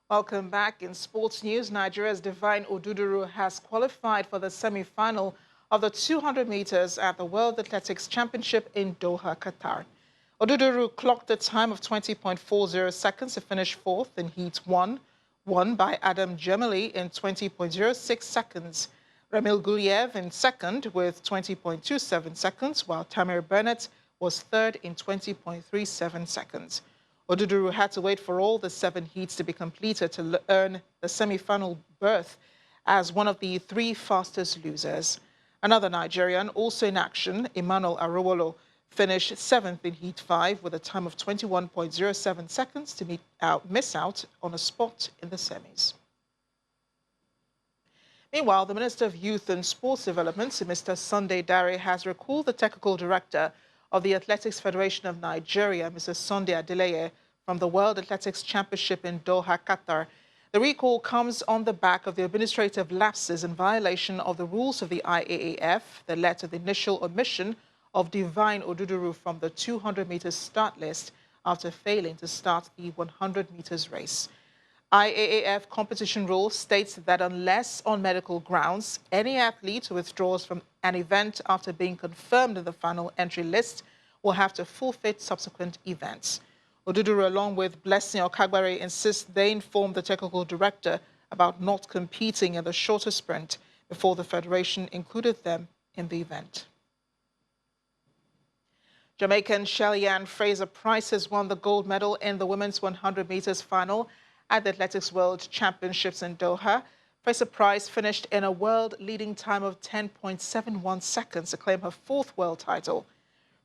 Welcome back. In sports news, Nigeria's Divine Oduduru has qualified for the semi-final of the 200 meters at the World Athletics Championship in Doha, Qatar. Oduduru clocked a time of 20.40 seconds to finish fourth in Heat 1, won by Adam Gemili in 20.06 seconds. Ramil Guliev in second with 20.27 seconds, while Tamir Bennett was third in 20.37 seconds. Oduduru had to wait for all the 7 heats to be completed to earn the semi-final berth as one of the 3 fastest losers. Another Nigerian, also in action, Emmanuel Arowolo, finished 7th in Heat 5 with a time of 21.07 seconds to miss out on a spot in the semis. Meanwhile, the Minister of Youth and Sports Development, Mr. Sunday Dare, has recalled the technical director of the Athletics Federation of Nigeria, Mrs. Sunday Adeleye, from the World Athletics Championship in Doha, Qatar. The recall comes on the back of the administrative lapses in violation of the rules of the IAAF that led to the initial omission of Divine Oduduru from the 200 meters start list after failing to start the 100 meters race. IAAF competition rule states that unless on medical grounds, any athlete who withdraws from an event after being confirmed in the final entry list will have to forfeit subsequent events. Oduduru, along with Blessing Okagbare, insist they inform the technical director about not competing in the shorter sprint before the federation included them in the event. Jamaican Shelly-Ann Fraser-Price has won the gold medal in the women's 100 meters final at the Athletics World Championships in Doha. Fraser-Price finished in a world-leading time of 10.71 seconds to claim her 4th world title.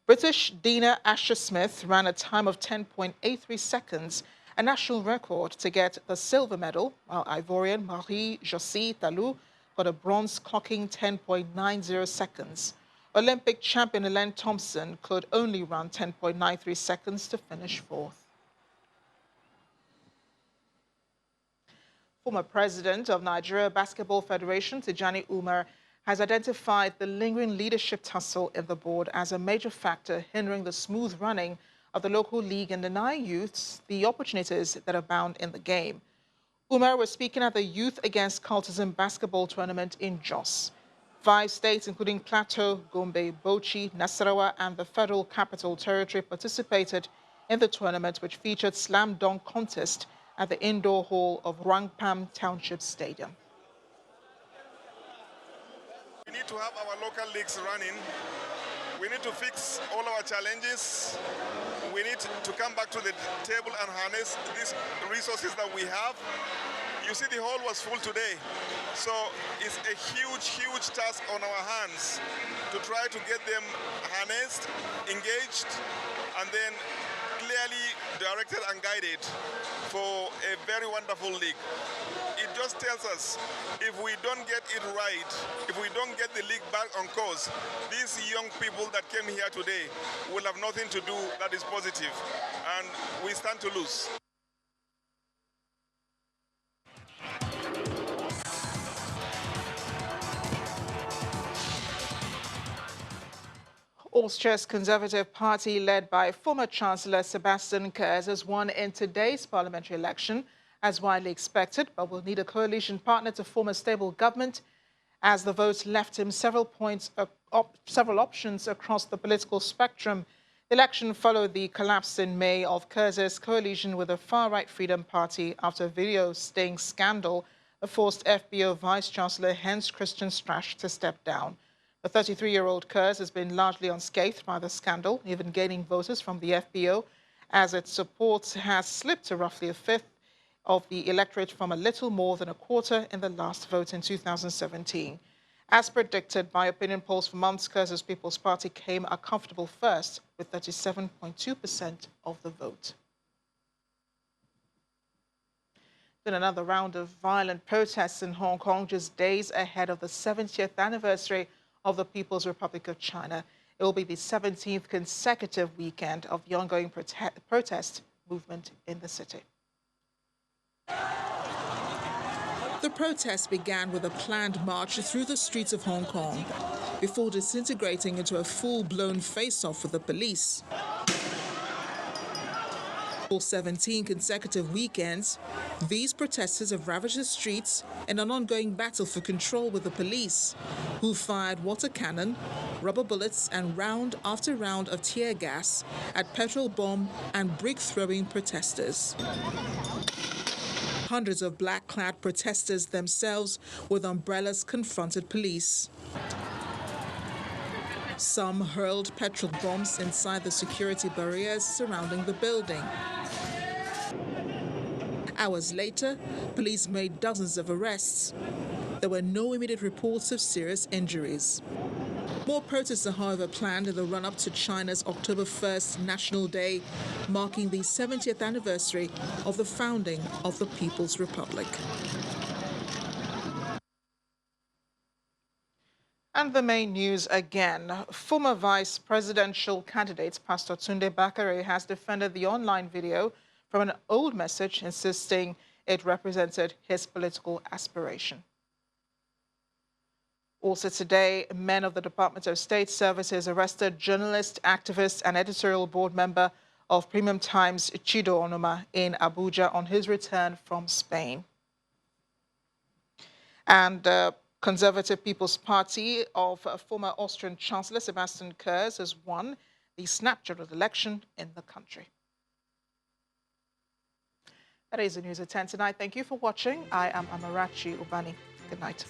British Dina Asher-Smith ran a time of 10.83 seconds, a national record, to get the silver medal, while Ivorian Marie-Josie Talou got a bronze, clocking 10.90 seconds. Olympic champion Elaine Thompson could only run 10.93 seconds to finish 4th. Former president of Nigeria Basketball Federation, Tijani Umar, has identified the lingering leadership tussle in the board as a major factor hindering the smooth running of the local league and denying youths the opportunities that abound in the game. Umar was speaking at the Youth Against Cultism basketball tournament in Jos. 5 states, including Plateau, Gombe, Bauchi, Nasarawa, and the Federal Capital Territory, participated in the tournament, which featured slam dunk contest at the indoor hall of Rangpam Township Stadium. We need to have our local leagues running. We need to fix all our challenges. We need to come back to the table and harness these resources that we have. You see, the hall was full today. So it's a huge task on our hands to try to get them harnessed, engaged, and then clearly directed and guided for a very wonderful league. It just tells us if we don't get it right, if we don't get the league back on course, these young people that came here today will have nothing to do that is positive, and we stand to lose. Austria's Conservative Party, led by former Chancellor Sebastian Kurz, has won in today's parliamentary election, as widely expected, but will need a coalition partner to form a stable government, as the vote left him several options across the political spectrum. The election followed the collapse in May of Kurz's coalition with the far-right Freedom Party after a video sting scandal that forced FBO Vice-Chancellor Hans Christian Strache to step down. The 33-year-old Kurz has been largely unscathed by the scandal, even gaining voters from the FBO, as its support has slipped to roughly a fifth of the electorate from a little more than a quarter in the last vote in 2017. As predicted by opinion polls for months, Kurz's People's Party came a comfortable first with 37.2% of the vote. Then another round of violent protests in Hong Kong just days ahead of the 70th anniversary of the People's Republic of China. It will be the 17th consecutive weekend of the ongoing protest movement in the city. The protest began with a planned march through the streets of Hong Kong before disintegrating into a full-blown face-off with the police. For 17 consecutive weekends, these protesters have ravaged the streets in an ongoing battle for control with the police, who fired water cannon, rubber bullets, and round after round of tear gas at petrol bomb and brick-throwing protesters. Hundreds of black-clad protesters themselves with umbrellas confronted police. Some hurled petrol bombs inside the security barriers surrounding the building. Hours later, police made dozens of arrests. There were no immediate reports of serious injuries. More protests are, however, planned in the run-up to China's October 1st National Day, marking the 70th anniversary of the founding of the People's Republic. And the main news again. Former vice presidential candidate Pastor Tunde Bakare has defended the online video from an old message, insisting it represented his political aspiration. Also today, men of the Department of State Services arrested journalist, activist, and editorial board member of Premium Times, Chido Onuma, in Abuja on his return from Spain. And Conservative People's Party of former Austrian Chancellor Sebastian Kurz has won the snapshot election in the country. That is the news at 10 tonight. Thank you for watching. I am Amarachi Ubani. Good night.